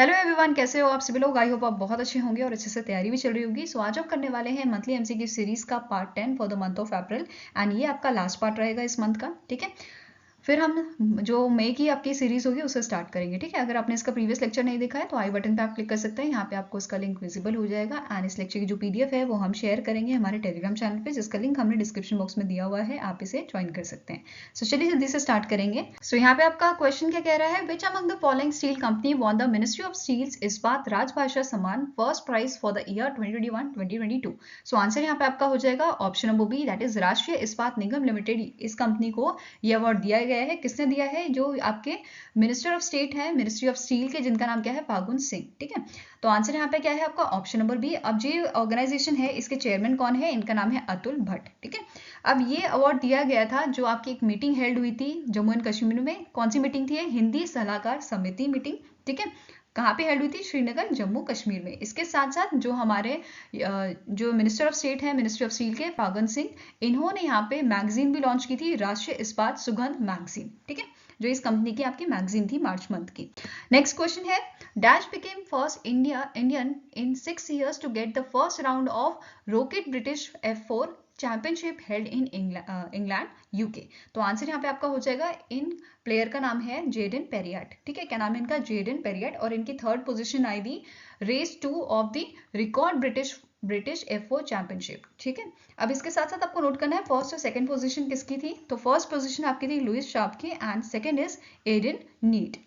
Hello everyone, कैसे हो आप सभी लोग। आई होप आप बहुत अच्छे होंगे और अच्छे से तैयारी भी चल रही होगी। सो आज हम करने वाले हैं मंथली एमसीक्यू सीरीज का part 10 for the month of April and ये आपका लास्ट पार्ट रहेगा इस मंथ का। ठीक है, फिर हम जो मई की आपकी सीरीज होगी उसे स्टार्ट करेंगे। ठीक है, अगर आपने इसका प्रीवियस लेक्चर नहीं देखा है तो आई बटन पे आप क्लिक कर सकते हैं, यहाँ पे आपको इसका लिंक विजिबल हो जाएगा। एंड इस लेक्चर की जो पीडीएफ है वो हम शेयर करेंगे हमारे टेलीग्राम चैनल पे, जिसका लिंक हमने डिस्क्रिप्शन बॉक्स में दिया हुआ है, आप इसे ज्वाइन कर सकते हैं। सो चलिए जल्दी से स्टार्ट करेंगे। सो यहाँ पे आपका क्वेश्चन क्या कह रहा है, which among the following steel company won the ministry of steels Ispat Rajbhasha Samman first prize for the year 2021-2022। So answer यहाँ पे आपका हो जाएगा option number B, that is Rashtriya Ispat Nigam limited. इस कंपनी को ये अवार्ड दिया गया है। किसने दिया है? जो आपके मिनिस्टर ऑफ स्टेट है मिनिस्ट्री ऑफ स्टील के, जिनका नाम क्या है? फागुन सिंह। ठीक है, तो आंसर यहाँ पे क्या है आपका? Option number B. अब ये ऑर्गेनाइजेशन है, इसके चेयरमैन कौन है? इनका नाम है अतुल भट्ट। ठीक है, अब ये अवार्ड दिया गया था जो आपकी एक मीटिंग हेल्ड हुई थी जम्मू एंड कश्मीर में। कौन सी मीटिंग थी? हिंदी सलाहकार समिति मीटिंग। ठीक है, कहाँ पे हेल्ड हुई थी? श्रीनगर, जम्मू कश्मीर में। इसके साथ साथ जो हमारे जो मिनिस्टर ऑफ स्टेट है मिनिस्ट्री ऑफ स्टील के, फागुन सिंह, इन्होंने यहाँ पे मैगजीन भी लॉन्च की थी, राष्ट्रीय इस्पात सुगंध मैगजीन। ठीक है, जो इस कंपनी की आपकी मैगजीन थी मार्च मंथ की। नेक्स्ट क्वेश्चन है, dash became first Indian in 6 years to get the first round of rocket British F4 championship held in England UK. तो आंसर यहाँ पे आपका हो जाएगा, इन प्लेयर का नाम है जेडन पेरियट। ठीक है, क्या नाम है इनका? Jaden Perriot. और इनकी थर्ड पोजीशन आई थी race 2 of the record British F4 championship. ठीक है, अब इसके साथ साथ आपको नोट करना है फर्स्ट और सेकंड पोजीशन किसकी थी। तो फर्स्ट पोजीशन आपकी थी लुइस शार्प की and second is Aiden Neate.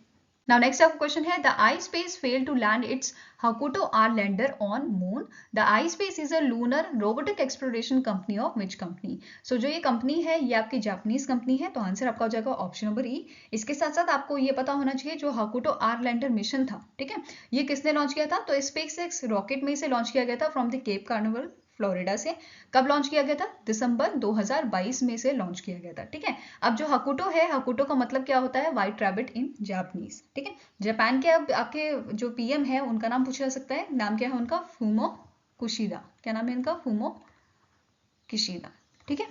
Now next up question है, the iSpace failed to land its Hakuto R lander on moon. The iSpace is a lunar robotic exploration company of which company? So जो ये company है ये आपकी Japanese company है, तो answer आपका हो जाएगा ऑप्शन नंबर ई। इसके साथ साथ आपको ये पता होना चाहिए जो Hakuto R lander मिशन था, ठीक है, ये किसने लॉन्च किया था? तो SpaceX रॉकेट में इसे लॉन्च किया गया था from the Cape Canaveral Florida से। कब लॉन्च किया गया था? दिसंबर 2022 में से लॉन्च किया गया था। ठीक है, अब जो हकुटो है, हकुटो का मतलब क्या होता है? व्हाइट रैबिट इन जापानीज। ठीक है, जापान के अब आपके जो पीएम है उनका नाम पूछा जा सकता है, नाम क्या है उनका? फूमो कुशिदा। क्या नाम है इनका? Fumio Kishida. ठीक है,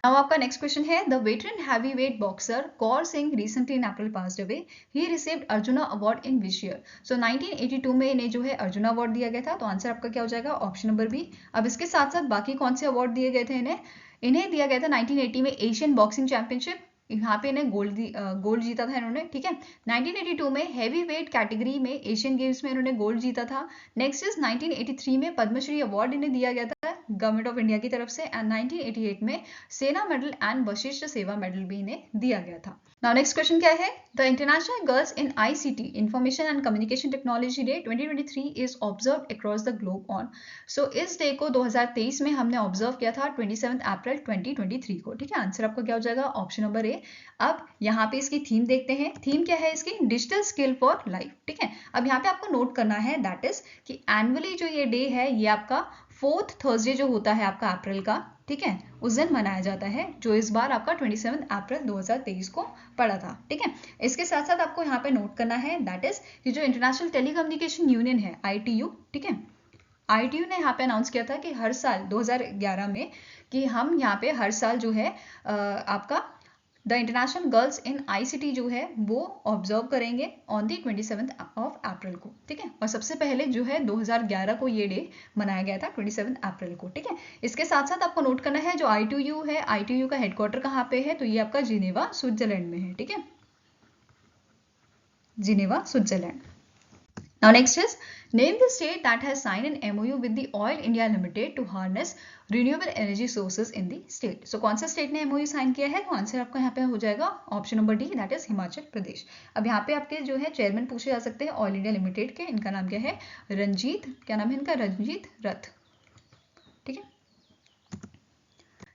नाउ आपका नेक्स्ट क्वेश्चन है, the veteran heavyweight boxer Kaur Singh recently in April passed away, he received Arjuna award in which year? So 1982 में इन्हें जो है अर्जुना अवार्ड दिया गया था। तो आंसर आपका क्या हो जाएगा? Option number B. अब इसके साथ साथ बाकी कौन से अवार्ड दिए गए थे इन्हें दिया गया था 1980 में एशियन बॉक्सिंग चैंपियनशिप, यहाँ पे इन्हें गोल्ड जीता था इन्होंने। ठीक है, 1982 में हैवी वेट कैटेगरी में एशियन गेम्स में इन्होंने गोल्ड जीता था। नेक्स्ट इज 1983 में पद्मश्री अवार्ड इन्हें दिया गया था गवर्नमेंट ऑफ इंडिया की तरफ से, एंड 1988 में सेना मेडल एंड वशिष्ठ सेवा मेडल भी इन्हें दिया गया था। नाउ नेक्स्ट क्वेश्चन क्या है, the international girls in ICT information and communication technology day 2023 is observe across the globe on. So इस डे को 2023 में हमने ऑब्जर्व किया था 27 अप्रैल 2023 को। ठीक है, आंसर आपका क्या हो जाएगा? ऑप्शन नंबर ए। अब यहाँ पे इसकी थीम देखते हैं, थीम क्या है इसकी? Digital skill for life. ठीक है, अब यहाँ पे आपको नोट करना है दैट इज कि एनुअली जो ये डे है ये आपका 4th थर्सडे जो होता है आपका अप्रैल का, ठीक है, उस दिन मनाया जाता है, जो इस बार आपका 27 अप्रैल 2023 को पड़ा था। ठीक है, इसके साथ साथ आपको यहाँ पे नोट करना है दैट इज कि जो इंटरनेशनल टेलीकम्युनिकेशन यूनियन है ITU, ठीक है, ITU ने यहाँ पे अनाउंस किया था कि हर साल 2011 में कि हम यहाँ पे हर साल जो है आपका the international girls in ICT जो है वो ऑब्जर्व करेंगे ऑन दी 27 ऑफ अप्रैल को। ठीक है, और सबसे पहले जो है 2011 को ये डे मनाया गया था 27 अप्रैल को। ठीक है, इसके साथ साथ आपको नोट करना है जो ITU है, ITU का हेडक्वार्टर कहाँ पे है? तो ये आपका जिनेवा स्विट्जरलैंड में है। ठीक है, Geneva Switzerland. Now next is, name the state that has signed an MOU with the Oil India Limited to harness renewable energy sources in the state. So कौन सा स्टेट ने MOU साइन किया है? तो आंसर आपका यहाँ पे हो जाएगा option number D, that is Himachal Pradesh. अब यहाँ पे आपके जो है चेयरमैन पूछे जा सकते हैं ऑयल इंडिया लिमिटेड के, इनका नाम क्या है? रंजीत, क्या नाम है इनका? रंजीत रथ। ठीक है,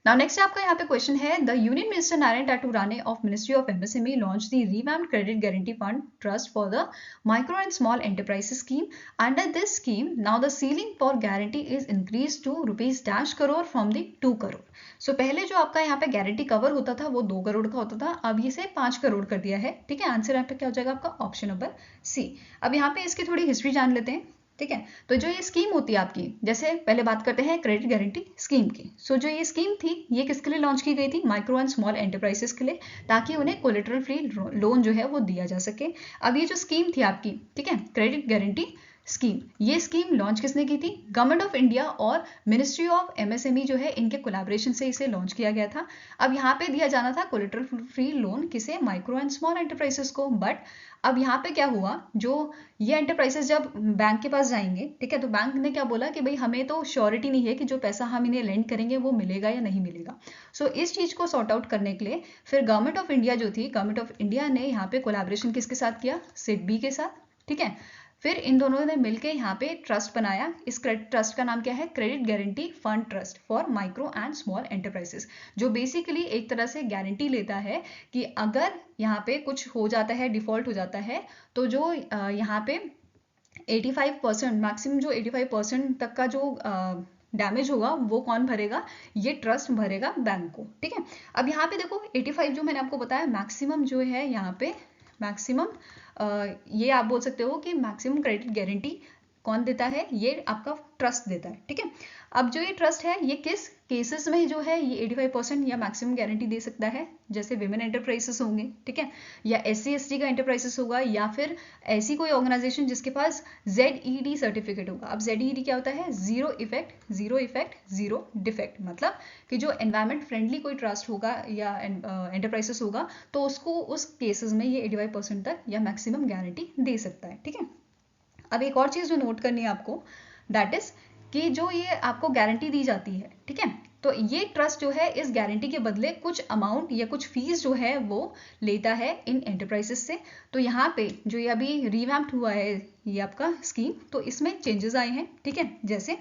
Now next आपका यहाँ पे क्वेश्चन है, the union minister Narayan टाटूराने of ministry of MSME launch the revamped credit guarantee fund trust for the micro and small enterprises scheme. Under this scheme now the ceiling for guarantee is increase to ₹1 crore from the 2 crore. सो पहले जो आपका यहाँ पे guarantee cover होता था वो 2 करोड़ का होता था, अब इसे 5 करोड़ कर दिया है। ठीक है, आंसर यहाँ पे क्या हो जाएगा आपका? Option number C. अब यहाँ पे इसकी थोड़ी हिस्ट्री जान लेते हैं। ठीक है। तो जो ये स्कीम होती है आपकी, जैसे पहले बात करते हैं क्रेडिट गारंटी स्कीम की। सो जो ये स्कीम थी ये किसके लिए लॉन्च की गई थी? माइक्रो एंड स्मॉल एंटरप्राइजेस के लिए, ताकि उन्हें कोलेटरल फ्री लोन जो है वो दिया जा सके। अब ये जो स्कीम थी आपकी, ठीक है, क्रेडिट गारंटी स्कीम, ये स्कीम लॉन्च किसने की थी? गवर्नमेंट ऑफ इंडिया और मिनिस्ट्री ऑफ एमएसएमई जो है इनके कोलैबोरेशन से इसे लॉन्च किया गया था। अब यहाँ पे दिया जाना था कोलेटरल फ्री लोन किसे? माइक्रो एंड स्मॉल एंटरप्राइजेस को। बट अब यहाँ पे क्या हुआ, जो ये एंटरप्राइजेस जब बैंक के पास जाएंगे, ठीक है, तो बैंक ने क्या बोला कि भाई हमें तो श्योरिटी नहीं है कि जो पैसा हम इन्हें लेंड करेंगे वो मिलेगा या नहीं मिलेगा। सो इस चीज को सॉर्ट आउट करने के लिए फिर गवर्नमेंट ऑफ इंडिया जो थी, गवर्नमेंट ऑफ इंडिया ने यहाँ पे कोलैबोरेशन किसके साथ किया? सिडबी के साथ, ठीक है। फिर इन दोनों ने मिलकर यहाँ पे ट्रस्ट बनाया। इस ट्रस्ट का नाम क्या है? Credit guarantee fund trust for micro and small enterprises, जो बेसिकली एक तरह से गारंटी लेता है कि अगर यहाँ पे कुछ हो जाता है, डिफॉल्ट हो जाता है, तो जो यहाँ पे 85% मैक्सिमम जो 85% तक का जो डैमेज होगा वो कौन भरेगा? ये ट्रस्ट भरेगा बैंक को, ठीक है। अब यहाँ पे देखो 85 जो मैंने आपको बताया मैक्सिमम जो है, यहाँ पे मैक्सिमम ये आप बोल सकते हो कि मैक्सिमम क्रेडिट गारंटी कौन देता है? ये आपका ट्रस्ट देता है, ठीक है। अब जो ये ट्रस्ट है ये किस केसेस में जो है ये 85% या मैक्सिमम गारंटी दे सकता है? जैसे विमेन एंटरप्राइजेस होंगे, ठीक है, या SC/ST का एंटरप्राइजेस होगा, या फिर ऐसी कोई ऑर्गेनाइजेशन जिसके पास ZED सर्टिफिकेट होगा। अब ZED क्या होता है? जीरो इफेक्ट जीरो डिफेक्ट, मतलब कि जो एनवायरमेंट फ्रेंडली कोई ट्रस्ट होगा या एंटरप्राइजेस होगा तो उसको उस केसेस में ये 85% तक या मैक्सिमम गारंटी दे सकता है, ठीक है। अब एक और चीज जो नोट करनी है आपको, दैट इज कि जो ये आपको गारंटी दी जाती है, ठीक है, तो ये ट्रस्ट जो है इस गारंटी के बदले कुछ अमाउंट या कुछ फीस जो है वो लेता है इन एंटरप्राइजेस से। तो यहाँ पे जो ये अभी रिवैम्प्ड हुआ है ये आपका स्कीम, तो इसमें चेंजेस आए हैं, ठीक है। जैसे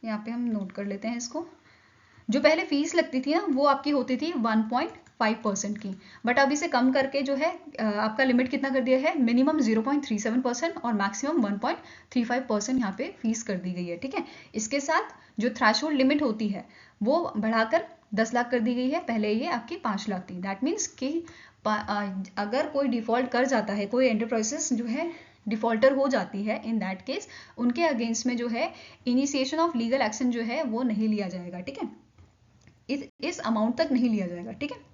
यहाँ पे हम नोट कर लेते हैं इसको। जो पहले फीस लगती थी ना वो आपकी होती थी 1.5% की, बट अब इसे कम करके जो है आपका लिमिट कितना कर दिया है? मिनिमम 0.37% और मैक्सिमम 1.35% यहाँ पे फीस कर दी गई है, ठीक है। इसके साथ जो थ्रेशोल्ड लिमिट होती है वो बढ़ाकर 10 लाख कर दी गई है। पहले ये आपकी 5 लाख थी। दैट मीन्स कि अगर कोई डिफॉल्ट कर जाता है, कोई एंटरप्राइजेस जो है डिफॉल्टर हो जाती है, इन दैट केस उनके अगेंस्ट में जो है इनिशिएशन ऑफ लीगल एक्शन जो है वो नहीं लिया जाएगा, ठीक है, इस अमाउंट तक नहीं लिया जाएगा, ठीक है।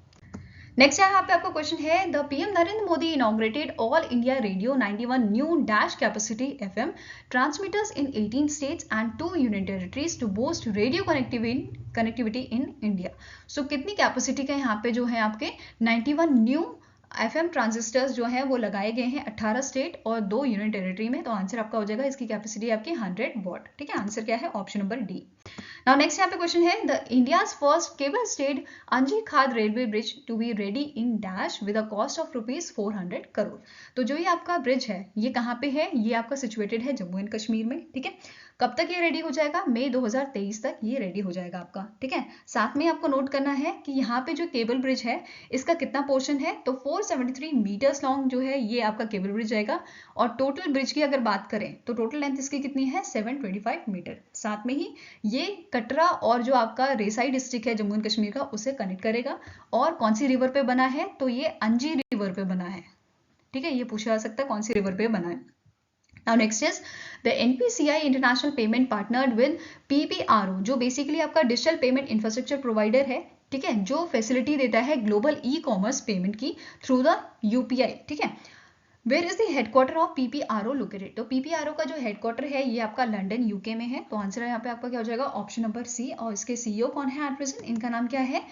नेक्स्ट यहाँ पे आपका क्वेश्चन है, the PM Narendra Modi inaugurated All India Radio 91 new dash capacity FM transmitters in 18 states and 2 union territories to boost radio connectivity in India. सो कितनी कैपेसिटी का यहाँ पे जो है आपके 91 न्यू FM ट्रांजिस्टर्स जो है वो लगाए गए हैं 18 स्टेट और 2 यूनियन टेरिटरी में। तो आंसर आपका हो जाएगा, इसकी कैपेसिटी आपकी 100 वॉट, ठीक है। आंसर क्या है? Option number D. Now next यहाँ पे क्वेश्चन है, the India's first cable stayed Anji Khad railway bridge to be ready in dash with a cost of ₹400 crore. तो जो ये आपका ब्रिज है ये कहाँ पे है? ये आपका सिचुएटेड है जम्मू एंड कश्मीर में, ठीक है। कब तक ये रेडी हो जाएगा? मई 2023 तक ये रेडी हो जाएगा आपका, ठीक है। साथ में आपको नोट करना है कि यहाँ पे जो केबल ब्रिज है इसका कितना पोर्शन है, तो 473 मीटर्स लॉन्ग जो है ये आपका केबल ब्रिज जाएगा। और टोटल ब्रिज की अगर बात करें तो टोटल लेंथ इसकी कितनी है? 725 मीटर। साथ में ही ये कटरा और जो आपका रेसाई डिस्ट्रिक्ट है जम्मू एंड कश्मीर का उसे कनेक्ट करेगा। और कौन सी रिवर पे बना है? तो ये अंजी रिवर पे बना है, ठीक है। ये पूछा जा सकता है कौन सी रिवर पे बना है। Now next is the NPCI International Payment partnered with PPRO, जो बेसिकली आपका डिजिटल पेमेंट इंफ्रास्ट्रक्चर प्रोवाइडर है, ठीक है, जो फैसिलिटी देता है ग्लोबल ई-कॉमर्स पेमेंट की थ्रू द UPI, ठीक है। Where is the headquarter of PPRO located? तो PPRO का जो हेडक्वार्टर है ये आपका लंदन यूके में है। तो आंसर यहाँ पे आपका क्या हो जाएगा? Option number C. और इसके CEO कौन है एट प्रेजेंट? इनका नाम क्या है?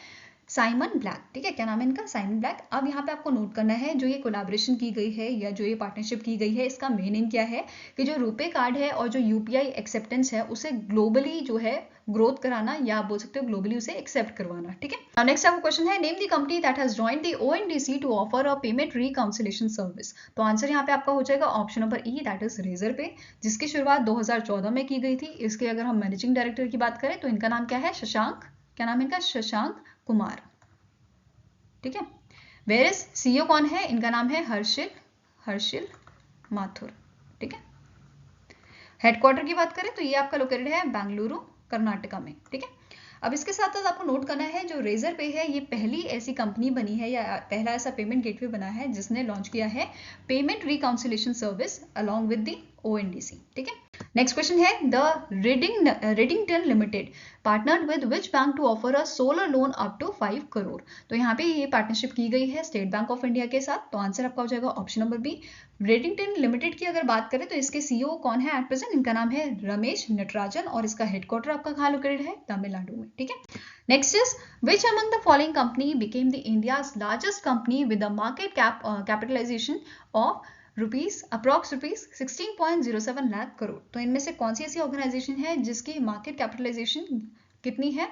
साइमन ब्लैक, ठीक है। क्या नाम है इनका? Simon black. अब यहाँ पे आपको नोट करना है जो ये कोलैबोरेशन की गई है या जो ये पार्टनरशिप की गई है इसका मेन एम क्या है कि जो रुपे कार्ड है और जो UPI एक्सेप्टेंस है उसे ग्लोबली जो है ग्रोथ कराना, या आप बोल सकते हो ग्लोबली उसे एक्सेप्ट करवाना, ठीक है। नेक्स्ट आपका क्वेश्चन है, name the company that has joined the ONDC to offer a payment reconciliation service. तो आंसर यहाँ पे आपका हो जाएगा option number E, that is Razorpay, जिसकी शुरुआत 2014 में की गई थी। इसके अगर हम मैनेजिंग डायरेक्टर की बात करें तो इनका नाम क्या है? शशांक। क्या नाम है इनका? शशांक कुमार, ठीक है। वेयर इज CEO कौन है? इनका नाम है हर्षिल माथुर, ठीक है। हेडक्वार्टर की बात करें तो ये आपका लोकेटेड है बेंगलुरु कर्नाटका में, ठीक है। अब इसके साथ साथ आपको नोट करना है जो रेजर पे है ये पहली ऐसी कंपनी बनी है या पहला ऐसा पेमेंट गेटवे बना है जिसने लॉन्च किया है payment reconciliation service along with the ONDC, ठीक है। नेक्स्ट क्वेश्चन है the Redington Limited partnered with which bank to offer a solar loan up to 5 crore. तो यहाँ पे ये पार्टनरशिप की गई है स्टेट बैंक ऑफ इंडिया के साथ। तो आंसर आपका हो जाएगा ऑप्शन नंबर बी। रिडिंगटन लिमिटेड की अगर बात करें तो इसके सीईओ कौन है एट प्रेजेंट, इनका नाम है रमेश नटराजन और इसका हेडक्वार्टर आपका कहाँ लोकेटेड है, तमिलनाडु में। ठीक है, next is which among the following company became the India's largest company with the market capitalization of approx rupees 16.07 lakh crore. तो इनमें से कौन सी ऐसी ऑर्गेनाइजेशन है जिसकी मार्केट कैपिटलाइजेशन कितनी है,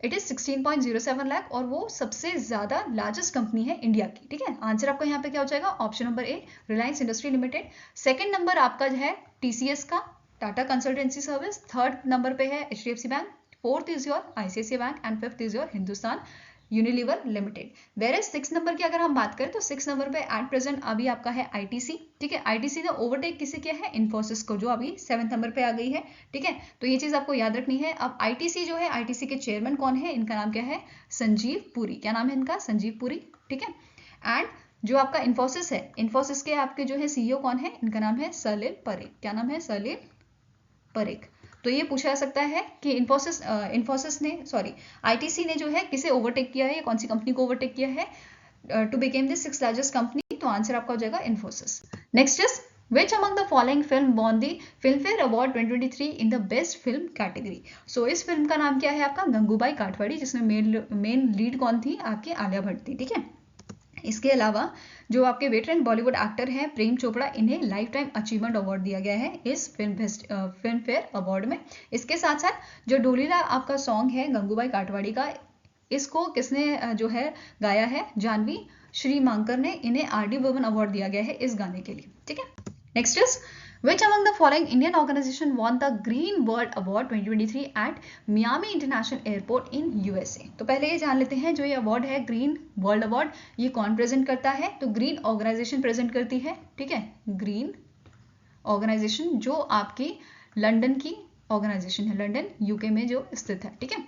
इट इज 16.07 लाख और वो सबसे ज्यादा लार्जेस्ट कंपनी है इंडिया की। ठीक है, आंसर आपका यहाँ पे क्या हो जाएगा, option number A Reliance Industry Limited. Second number आपका जो है टीसीएस का Tata Consultancy Service, third number पे है HDFC bank, fourth is your ICICI bank and fifth is your Hindustan Unilever Limited. Where 6 नंबर की अगर हम बात करें तो 6 नंबर पे एट प्रेजेंट अभी आपका है आईटीसी। ठीक है, आईटीसी ने ओवरटेक किसे किया है, इन्फोसिस को, जो अभी 7th नंबर पे आ गई है। ठीक है, तो ये चीज आपको याद रखनी है। अब आईटीसी जो है, आईटीसी के चेयरमैन कौन है, इनका नाम क्या है, संजीव पुरी। क्या नाम है इनका, संजीव पुरी। ठीक है, एंड जो आपका इन्फोसिस है, इन्फोसिस के आपके जो है सीईओ कौन है, इनका नाम है सलिल परेख। क्या नाम है, सलिल परेख। तो ये पूछा जा सकता है कि इन्फोसिस ने आईटीसी ने जो है किसे ओवरटेक किया है, कौन सी कंपनी को ओवरटेक किया है to become the 6th largest company. तो आंसर आपका हो जाएगा Infosys. Next is Which among the following film won the Filmfare Award 2023 in the Best Film category? So इस फिल्म का नाम क्या है आपका, गंगूबाई काठवाड़ी, जिसमें मेन लीड कौन थी, आपकी आलिया भट्ट थी। ठीक है, इसके अलावा जो आपके वेटरन बॉलीवुड एक्टर हैं प्रेम चोपड़ा, इन्हें लाइफ टाइम अचीवमेंट अवार्ड दिया गया है इस फिल्म फेयर अवार्ड में। इसके साथ साथ जो डोलीला आपका सॉन्ग है गंगूबाई काठवाड़ी का, इसको किसने जो है गाया है, जानवी श्रीमांकर ने। इन्हें आरडी बर्मन अवार्ड दिया गया है इस गाने के लिए। ठीक है, next is Which among the following Indian organization won the Green World Award 2023 at Miami International Airport in USA? तो पहले ये जान लेते हैं जो ये अवार्ड है ग्रीन वर्ल्ड अवार्ड, ये कौन प्रेजेंट करता है, तो ग्रीन ऑर्गेनाइजेशन प्रेजेंट करती है। ठीक है, ग्रीन ऑर्गेनाइजेशन जो आपकी लंदन की ऑर्गेनाइजेशन है, लंदन यूके में जो स्थित है। ठीक है,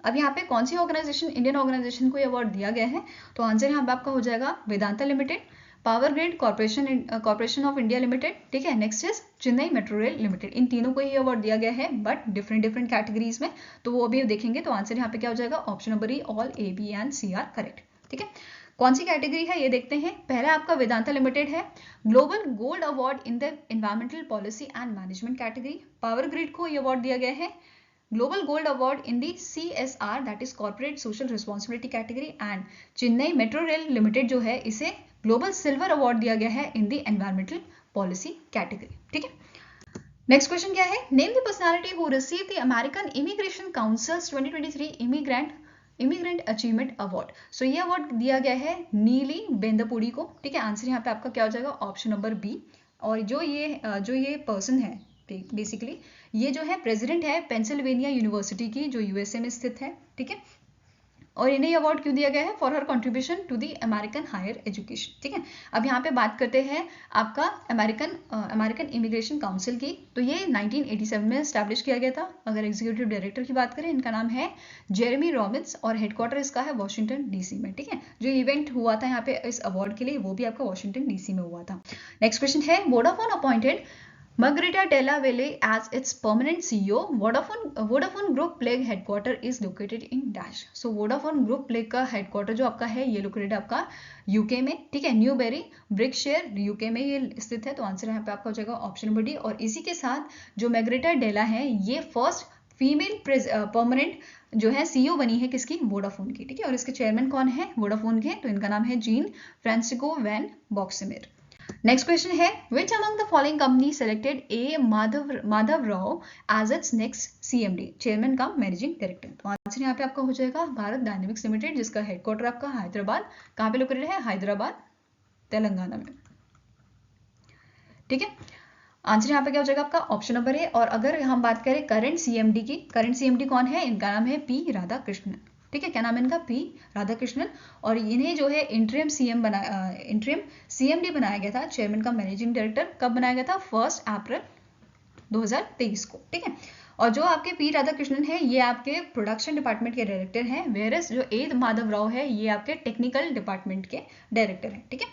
अब यहाँ पे कौन सी ऑर्गेनाइजेशन, इंडियन ऑर्गेनाइजेशन को ये अवार्ड दिया गया है, तो आंसर यहाँ पे आपका हो जाएगा Vedanta Limited, Power Grid Corporation of India Limited. ठीक है, next is Chennai metro rail Limited. इन तीनों को ये अवार्ड दिया गया है बट डिफरेंट कैटेगरीज में, तो वो अभी देखेंगे। तो आंसर यहाँ पे क्या हो जाएगा, option number E, all A B and C are correct. ठीक है, कौन सी कैटेगरी है ये देखते हैं। पहला आपका वेदांता लिमिटेड है, global gold award in the environmental policy and management category. Power grid को ये अवार्ड दिया गया है global gold award in the CSR that is corporate social responsibility category. And Chennai metro rail limited जो है इसे ग्लोबल सिल्वर अवार्ड दिया गया है इन दी एनवायरमेंटल पॉलिसी कैटेगरी। ठीक है, नेक्स्ट क्वेश्चन क्या है, name the personality who receive the American immigration councils 2023 immigrant achievement award. सो ये अवार्ड दिया गया है नीली बेंदपुड़ी को। ठीक है, आंसर यहाँ पे आपका क्या हो जाएगा, ऑप्शन नंबर बी। और जो ये पर्सन है बेसिकली ये जो है प्रेसिडेंट है पेंसिल्वेनिया यूनिवर्सिटी की, जो यूएसए में स्थित है। ठीक है, और इन्हें अवार्ड क्यों दिया गया है, for her contribution to the American higher education. ठीक है, अब यहाँ पे बात करते हैं आपका अमेरिकन इमिग्रेशन काउंसिल की। तो ये 1987 में स्टैब्लिश किया गया था। अगर एग्जीक्यूटिव डायरेक्टर की बात करें, इनका नाम है जेरेमी रॉबिन्स और हेडक्वार्टर इसका है वॉशिंगटन डीसी में। ठीक है, जो इवेंट हुआ था यहाँ पे इस अवार्ड के लिए, वो भी आपका वॉशिंगटन डीसी में हुआ था। नेक्स्ट क्वेश्चन है, Vodafone appointed Margarita Della Valle as its permanent CEO. Vodafone Group Plague headquarter is located in Dash. So Vodafone Group Plague का headquarter जो आपका है ये लोकेटेड आपका यूके में। ठीक है, न्यूबेरी ब्रिकशेयर यूके में ये स्थित है। तो आंसर यहाँ पे आपका हो जाएगा ऑप्शन नंबर डी। और इसी के साथ जो मैग्रेटा डेला है ये फर्स्ट फीमेल परमानेंट जो है सीईओ बनी है किसकी, वोडाफोन की। ठीक है, और इसके चेयरमैन कौन है वोडाफोन के, तो इनका नाम है Jean Francisco van Boxmeer. Next question है, which among the following company selected A Madhav Rao as its next CMD, chairman cum managing director. तो आंसर यहाँ पे आपका हो जाएगा भारत डायनेमिक्स लिमिटेड, जिसका हेडक्वार्टर आपका हैदराबाद, कहाँ पे लोकेटेड है, हैदराबाद तेलंगाना में। ठीक है, आंसर यहाँ पे क्या हो जाएगा आपका ऑप्शन नंबर ए। और अगर हम बात करें करंट CMD की, करंट CMD कौन है, इनका नाम है P राधाकृष्णन। ठीक है, क्या नाम है इनका, P राधाकृष्णन। और इन्हें जो है इंटरिम CMD बनाया गया था, चेयरमैन का मैनेजिंग डायरेक्टर, कब बनाया गया था, 1 अप्रैल 2023 को। ठीक है, और जो आपके P राधाकृष्णन है ये आपके प्रोडक्शन डिपार्टमेंट के डायरेक्टर हैं, वेयरएस जो ए माधव राव है ये आपके टेक्निकल डिपार्टमेंट के डायरेक्टर हैं। ठीक है,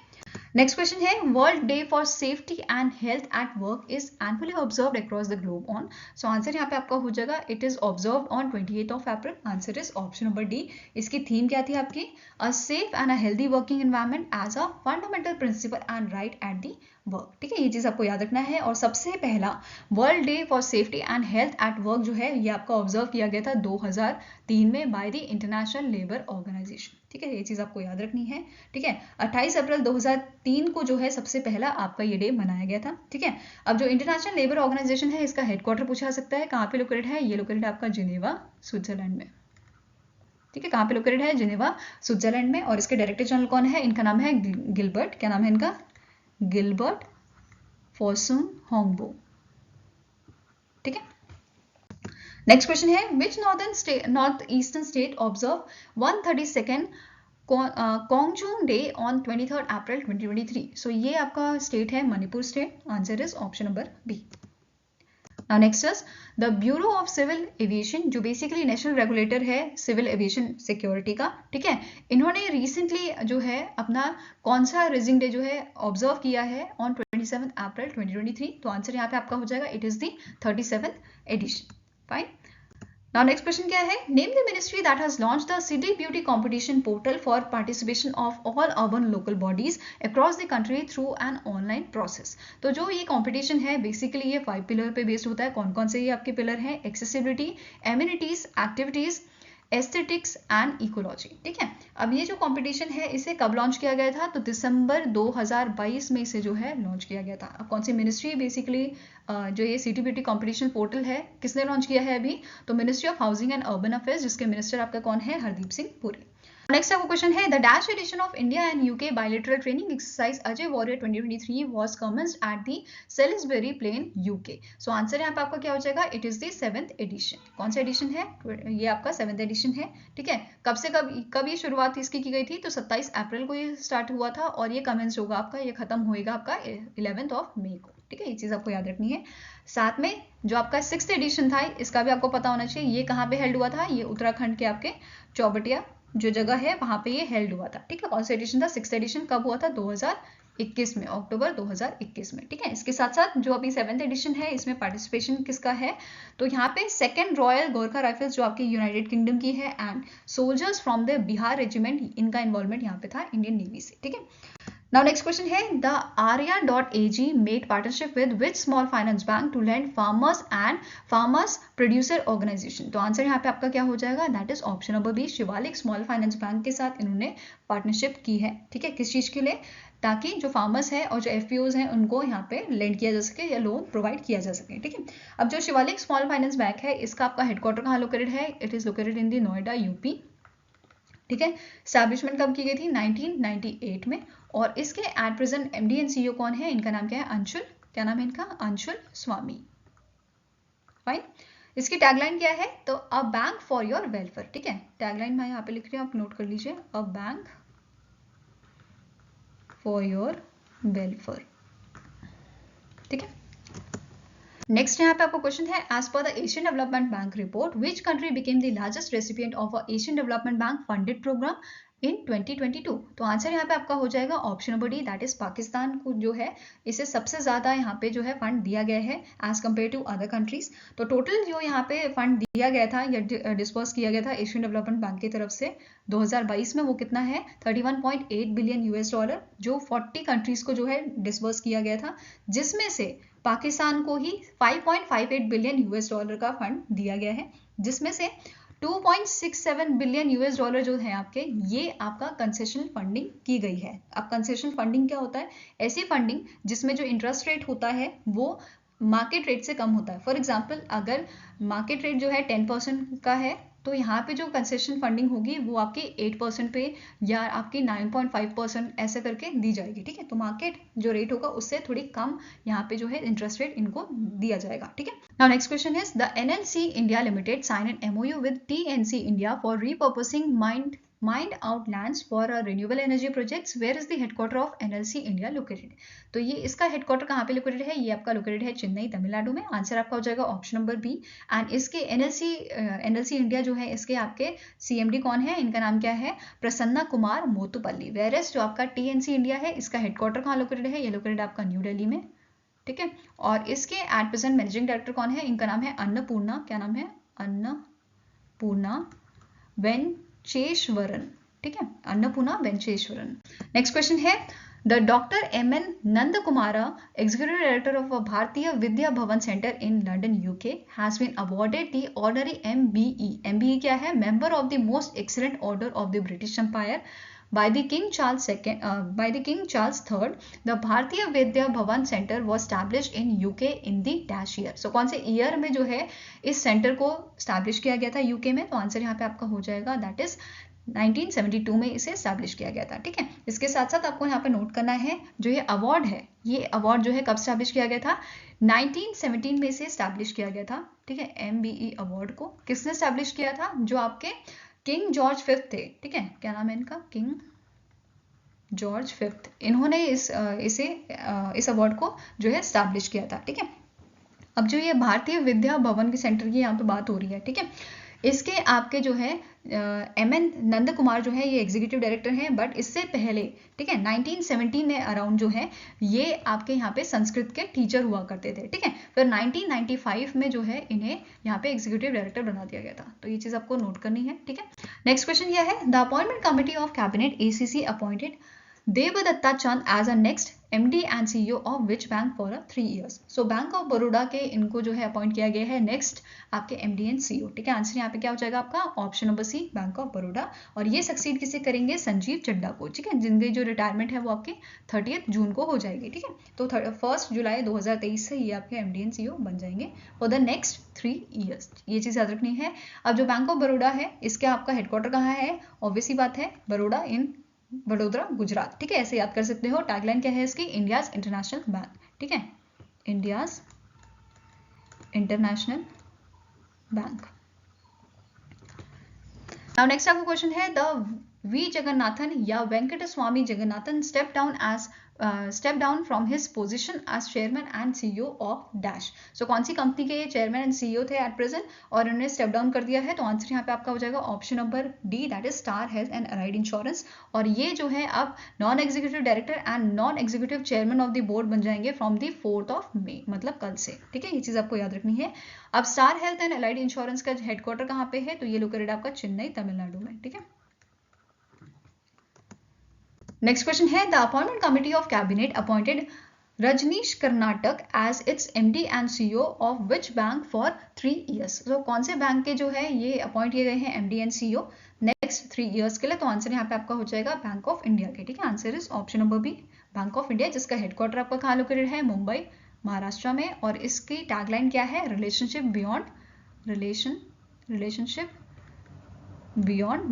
नेक्स्ट क्वेश्चन है world day for safety and health at work is annually observed across the globe on. So answer यहाँ पे आपका हो जाएगा it is observed on 28 of April. Answer is option number D. इसकी थीम क्या थी आपकी? A safe and a healthy working environment as a fundamental principle and right at the work. ठीक है, ये चीज आपको याद रखना है। और सबसे पहला world day for safety and health at work जो है ये आपका ऑब्जर्व किया गया था 2003 में by the International Labour Organization. ठीक है, ये चीज आपको याद रखनी है। ठीक है, 28 अप्रैल 2003 को जो है सबसे पहला आपका ये डे मनाया गया था। ठीक है, अब जो इंटरनेशनल लेबर ऑर्गेनाइजेशन है इसका हेडक्वार्टर पूछा सकता है, कहाँ पे लोकेटेड है? ये लोकेटेड है आपका जिनेवा, स्विट्जरलैंड में। ठीक है, कहाँ पे लोकेटेड है? जिनेवा, स्विट्जरलैंड में। और इसके डायरेक्टर जनरल कौन है? इनका नाम है गिलबर्ट। क्या नाम है इनका? Gilbert Fossoun Houngbo. ठीक है, नेक्स्ट क्वेश्चन है which north eastern state observe 132nd Khongjom day on 23 April 2023। सो ये आपका स्टेट है Manipur state. Answer is option number B. Now next is the Bureau of Civil Aviation जो बेसिकली नेशनल रेगुलेटर है civil aviation security का। ठीक है, इन्होंने रिसेंटली जो है अपना कौन सा रेजिंग डे जो है ऑब्जर्व किया है ऑन 27 अप्रैल 2023। तो आंसर यहाँ पे आपका हो जाएगा it is the 37th edition. Fine. Now next question क्या है? Name the ministry that has launched the City Beauty Competition portal for participation of all urban local bodies across the country through an online process। तो जो ये competition है basically ये 5 pillar पे based होता है। कौन कौन से ये आपके पिलर हैं? Accessibility, amenities, activities, aesthetics and ecology. ठीक है, अब ये जो कंपटीशन है इसे कब लॉन्च किया गया था? तो दिसंबर 2022 में इसे जो है लॉन्च किया गया था। अब कौन सी मिनिस्ट्री बेसिकली जो ये सिटी ब्यूटी कंपटीशन पोर्टल है किसने लॉन्च किया है अभी? तो Ministry of Housing and Urban Affairs, जिसके मिनिस्टर आपका कौन है? हरदीप सिंह पुरी। नेक्स्ट आपका क्वेश्चन है the dash edition of India and UK bilateral training exercise Ajay Warrior 2023 was commenced at the Salisbury Plain UK. So answer यहाँ पे आपका क्या हो जाएगा? It is the 7th edition. कौन सा एडिशन है? ये आपका 7th एडिशन है। ठीक है, कब से कब ये शुरुआत इसकी की गई थी? तो 27 अप्रैल को ये स्टार्ट हुआ था और ये कमेंस होगा आपका, ये खत्म होएगा आपका 11th ऑफ मई को। ठीक है, ये चीज आपको याद रखनी है। साथ में जो आपका 6th एडिशन था इसका भी आपको पता होना चाहिए। ये कहाँ पे हेल्ड हुआ था? ये उत्तराखंड के आपके चौबटिया जो जगह है वहां पे ये हेल्ड हुआ था। ठीक है, कौन सा एडिशन था? 6th एडिशन कब हुआ था? 2021 में, अक्टूबर 2021 में। ठीक है, इसके साथ साथ जो अभी 7th एडिशन है इसमें पार्टिसिपेशन किसका है? तो यहाँ पे 2nd रॉयल गोरखा राइफल्स जो आपकी यूनाइटेड किंगडम की है and soldiers from the Bihar regiment, इनका इन्वॉल्वमेंट यहाँ पे था इंडियन नेवी से। ठीक है, Now next question है the Arya.ag made partnership with which small finance bank to lend farmers and farmers producer organization। तो आंसर यहाँ पे आपका क्या हो जाएगा? That is option number B. Shivalik small finance bank के साथ इन्होंने पार्टनरशिप की है। ठीक है, किस चीज के लिए? ताकि जो फार्मर्स हैं और जो एफपीओज हैं उनको यहाँ पे लेंड किया जा सके या लोन प्रोवाइड किया जा सके। ठीक है, अब जो शिवालिक स्मॉल फाइनेंस बैंक है इसका आपका हेडक्वार्टर कहाँ लोकेटेड है? It is located in the Noida UP. ठीक है, स्टैब्लिशमेंट कब की गई थी? 1998 में। और इसके at present MD and CEO कौन है? इनका नाम क्या है? अंशुल। क्या नाम है इनका? अंशुल स्वामी। फाइन। इसकी टैगलाइन क्या है? तो a bank for your welfare. ठीक है, टैगलाइन मैं यहाँ पे लिख रही हूँ, आप नोट कर लीजिए, a bank for your welfare. ठीक है, नेक्स्ट यहाँ पे आपको क्वेश्चन है as per the Asian Development Bank report which country became the largest recipient of a Asian Development Bank funded program in 2022। तो आंसर यहाँ पे आपका हो जाएगा option number D, that is Pakistan को जो है इसे सबसे ज्यादा यहाँ पे जो है फंड दिया गया है as compare to other countries. तो टोटल जो यहाँ पे फंड दिया गया था या डिस्पर्स किया गया था एशियन डेवलपमेंट बैंक की तरफ से 2022 में वो कितना है? 31.8 बिलियन यूएस डॉलर, जो 40 कंट्रीज को जो है डिस्पर्स किया गया था, जिसमें से पाकिस्तान को ही 5.58 बिलियन यूएस डॉलर का फंड दिया गया है, जिसमें से 2.67 बिलियन यूएस डॉलर जो है आपके, ये आपका कंसेशनल फंडिंग की गई है। अब कंसेशनल फंडिंग क्या होता है? ऐसी फंडिंग जिसमें जो इंटरेस्ट रेट होता है वो मार्केट रेट से कम होता है। फॉर एग्जाम्पल अगर मार्केट रेट जो है 10% का है तो यहाँ पे जो कंसेशन फंडिंग होगी वो आपकी 8% पे या आपकी 9.5% ऐसे करके दी जाएगी। ठीक है, तो मार्केट जो रेट होगा उससे थोड़ी कम यहाँ पे जो है इंटरेस्ट रेट इनको दिया जाएगा। ठीक है, now next question is the NLC India Limited sign an MOU with TNC India for repurposing mined mined out lands for renewable energy projects, where is the headquarter of NLC India located. तो ये इसका headquarter कहाँ पे located है, ये आपका located है चेन्नई तमिलनाडु में। आंसर आपका हो जाएगा ऑप्शन नंबर बी। एंड इसके एनएलसी इंडिया जो है इसके आपके सीएमडी कौन है, इनका नाम क्या है, प्रसन्ना कुमार मोतुपल्ली। वेयरएस जो आपका टीएनसी इंडिया है इसका हेडक्वार्टर कहाँ लोकेटेड है, ये लोकेटेड आपका न्यू दिल्ली में, ठीक है। और इसके एट प्रेजेंट मैनेजिंग डायरेक्टर कौन है, इनका नाम है अन्नपूर्णा, क्या नाम है, अन्नपूर्णा वेंचेश्वरन, ठीक है, अन्नपूर्णा वेंचेश्वरन। नेक्स्ट क्वेश्चन है द डॉक्टर एम.एन. Nanda Kumara, executive director of Bharatiya Vidya Bhavan centre in London UK, has been awarded the honorary MBE। MBE क्या है, member of the most excellent order of the British Empire by the King Charles III. The Bharatiya Vidya Bhavan Center was established in UK in the dash year. So कौन से year में जो है इस centre को establish किया गया था यूके में, तो आंसर यहाँ पे आपका हो जाएगा दैट इज 1972 में इसे स्टैब्लिश किया गया था, ठीक है। इसके साथ साथ आपको यहाँ पे नोट करना है जो ये अवार्ड है, ये अवार्ड जो है कब स्टैब्लिश किया गया था, 1917 में इसे स्टैब्लिश किया गया था, ठीक है। MBE अवार्ड को किसने स्टैब्लिश किया था, जो आपके किंग जॉर्ज फिफ्थ थे, ठीक है, क्या नाम है इनका, किंग जॉर्ज फिफ्थ, इन्होंने इस अवार्ड को जो है स्टैब्लिश किया था, ठीक है। अब जो ये भारतीय विद्या भवन के सेंटर की यहाँ पे बात हो रही है, ठीक है, इसके आपके जो है M.N. नंद कुमार जो है ये एग्जीक्यूटिव डायरेक्टर हैं, बट इससे पहले, ठीक है, 1917 में अराउंड जो है ये आपके यहाँ पे संस्कृत के टीचर हुआ करते थे, ठीक है। फिर 1995 में जो है इन्हें यहाँ पे एग्जीक्यूटिव डायरेक्टर बना दिया गया था, तो ये चीज़ आपको नोट करनी है, ठीक है। नेक्स्ट क्वेश्चन यह है the appointment committee of cabinet ACC appointed Devdatta Chand as a next MD and CEO of which bank for 3 years। So bank of Baroda के इनको जो है अपॉइंट किया गया है नेक्स्ट आपके MD एंड CEO, ठीक है। आंसर यहाँ पे क्या हो जाएगा आपका option number C, bank of Baroda. और ये सक्सीड किसे करेंगे, संजीव चड्डा को, ठीक है, जिनकी जो रिटायरमेंट है वो आपके 30 जून को हो जाएगी, ठीक है। तो 1 जुलाई 2023 से ये आपके MD एंड CEO बन जाएंगे फॉर द नेक्स्ट 3 years। ये चीज़ याद रखनी है। अब जो बैंक ऑफ बड़ौदा है इसका आपका हेडक्वार्टर कहाँ है, ऑब्वियसली बात है बड़ौदा इन वडोदरा गुजरात, ठीक है, ऐसे याद कर सकते हो। टैगलाइन क्या है इसकी, इंडियाज इंटरनेशनल बैंक, ठीक है, India's international bank. Now next आपका क्वेश्चन है द वी जगन्नाथन या Venkat Swami Jagannathan step down from his position as chairman and CEO of dash. So कौन सी कंपनी के चेयरमैन एंड CEO थे एट प्रेजेंट और उन्होंने स्टेप डाउन कर दिया है, तो आंसर यहाँ पे आपका हो जाएगा option number D, that is star health and allied insurance. और ये जो है अब non executive director and non executive chairman of the board बन जाएंगे फ्रॉम द 4 मई, मतलब कल से, ठीक है, ये चीज आपको याद रखनी है। अब star health and allied insurance का हेडक्वार्टर कहाँ पे है, तो ये लोकेटेड आपका चेन्नई तमिलनाडु में, ठीक है। नेक्स्ट क्वेश्चन है the appointment committee of cabinet appointed Rajneesh Karnatak as its MD and CEO of which bank for 3 years। तो कौन से बैंक के जो है ये अपॉइंट किए गए हैं MD and CEO next 3 years के लिए, तो आंसर यहाँ पे आपका हो जाएगा बैंक ऑफ इंडिया के, ठीक है। Answer is option number B, bank of India, जिसका हेडक्वार्टर आपका कहाँ लोकेटेड है, मुंबई महाराष्ट्र में। और इसकी टैगलाइन क्या है, रिलेशनशिप बियॉन्ड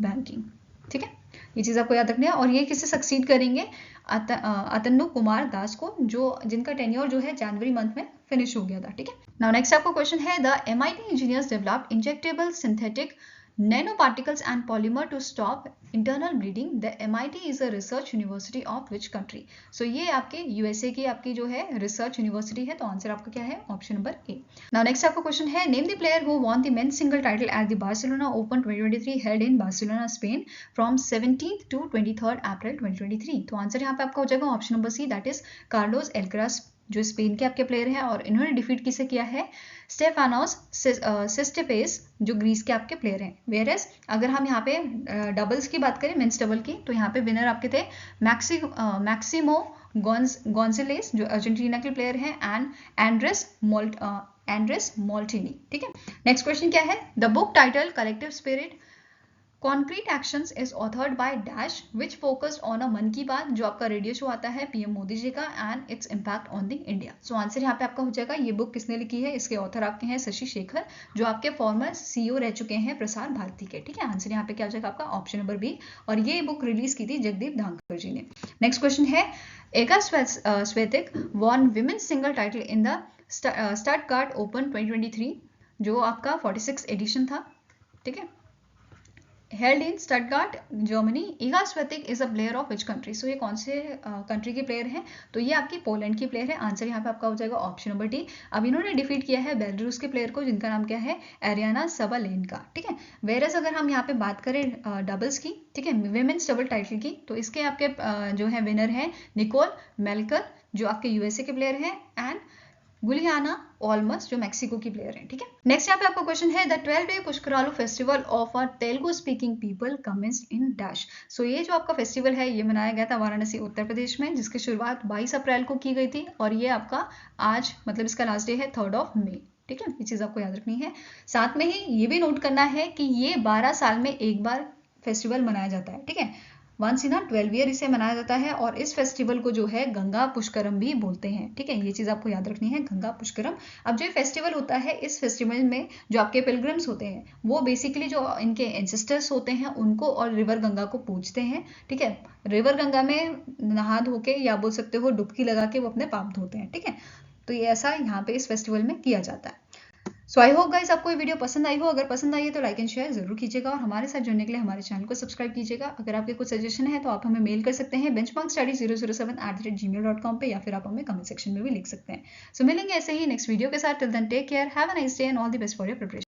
बैंकिंग, ठीक है, ये चीज आपको याद रखनी है। और ये किससे सक्सीड करेंगे, अतनु कुमार दास को, जिनका टेन्योर जो है जनवरी मंथ में फिनिश हो गया था, ठीक है। नाउ नेक्स्ट आपका क्वेश्चन है the MIT engineers developed injectable synthetic nanoparticles and polymer to stop internal bleeding. The MIT is a research university of which country? So ये आपके USA की आपकी जो है रिसर्च यूनिवर्सिटी है, तो आंसर आपका क्या है option number A. Now next आपका क्वेश्चन है name the player who won the men's single title at the Barcelona Open 2023 held in Barcelona Spain from 17th to 23rd April 2023। तो answer यहाँ पे आपका हो जाएगा option number C, that is Carlos Alcaraz, जो Spain के आपके player हैं। और इन्होंने डिफीट किसे किया है, स्टेफानोस सिस्टिपेस, जो ग्रीस के आपके प्लेयर हैं। वेयरएस अगर हम यहाँ पे डबल्स की बात करें, मेंस डबल की, तो यहाँ पे विनर आपके थे मैक्सिमो गोंसेलेस, जो अर्जेंटीना के प्लेयर हैं, एंड एंड्रेस मोल्टिनी, ठीक है। नेक्स्ट क्वेश्चन क्या है, the book title collective spirit concrete actions is authored by dash which focused on a मन की बात, जो आपका रेडियो शो आता है PM मोदी जी का, and its impact on the India. So answer यहाँ पे आपका हो जाएगा, ये बुक किसने लिखी है, इसके ऑथर आपके हैं शशि शेखर, जो आपके फॉर्मर CEO रह चुके हैं प्रसार भारती के, ठीक है। आंसर यहाँ पे क्या हो जाएगा आपका ऑप्शन नंबर बी, और ये बुक रिलीज की थी जगदीप धांकर जी ने। नेक्स्ट क्वेश्चन है Iga Swiatek won women's single title in the Stuttgart Open 2023, जो आपका 46 एडिशन था, ठीक है। Held in Stuttgart Germany. Iga Swiatek is a player of which country? सो ये कौन से कंट्री के प्लेयर हैं? तो ये आपकी पोलैंड की प्लेयर है। आंसर यहाँ पे आपका हो जाएगा ऑप्शन नंबर डी। अब इन्होंने डिफीट किया है बेलारूस के प्लेयर को, जिनका नाम क्या है, एरियाना सबलेंका। ठीक है। वेरस अगर हम यहाँ पे बात करें डबल्स की, ठीक है, विमेन्स डबल टाइटल की, तो इसके आपके जो है विनर है निकोल मेलकर, जो आपके यूएसए के प्लेयर हैं, एंड गुलियाना ओल्मस, जो मैक्सिको की प्लेयर है। ठीक है। नेक्स्ट यहाँ पे आपका क्वेश्चन है, the 12-day Pushkaralu festival of a Telugu speaking people commenced in dash. सो ये जो आपका फेस्टिवल है ये मनाया गया था वाराणसी उत्तर प्रदेश में, जिसकी शुरुआत 22 अप्रैल को की गई थी, और ये आपका आज मतलब इसका लास्ट डे है 3 मई। ठीक है, ये चीज़ आपको याद रखनी है। साथ में ही ये भी नोट करना है कि ये 12 साल में एक बार फेस्टिवल मनाया जाता है। ठीक है, वंस इन 12 ईयर इसे मनाया जाता है, और इस फेस्टिवल को जो है गंगा पुष्करम भी बोलते हैं। ठीक है, ये चीज़ आपको याद रखनी है, गंगा पुष्करम। अब जो फेस्टिवल होता है, इस फेस्टिवल में जो आपके पिलग्रिम्स होते हैं वो बेसिकली जो इनके एंसेस्टर्स होते हैं उनको और रिवर गंगा को पूजते हैं। ठीक है, रिवर गंगा में नहा धो के, या बोल सकते हो डुबकी लगा के, वो अपने पाप धोते हैं। ठीक है, तो ये ऐसा यहाँ पे इस फेस्टिवल में किया जाता है। सो आई होप गाइस आपको ये वीडियो पसंद आई हो। अगर पसंद आई है तो लाइक एंड शेयर जरूर कीजिएगा, और हमारे साथ जुड़ने के लिए हमारे चैनल को सब्सक्राइब कीजिएगा। अगर आपके कुछ सजेशन है तो आप हमें मेल कर सकते हैं benchmarkstudy007@gmail.com पे, या फिर आप हमें कमेंट सेक्शन में भी लिख सकते हैं। सो मिलेंगे ऐसे ही नेक्स्ट वीडियो के साथ। Till then take care, have a nice day and all the best for your preparation.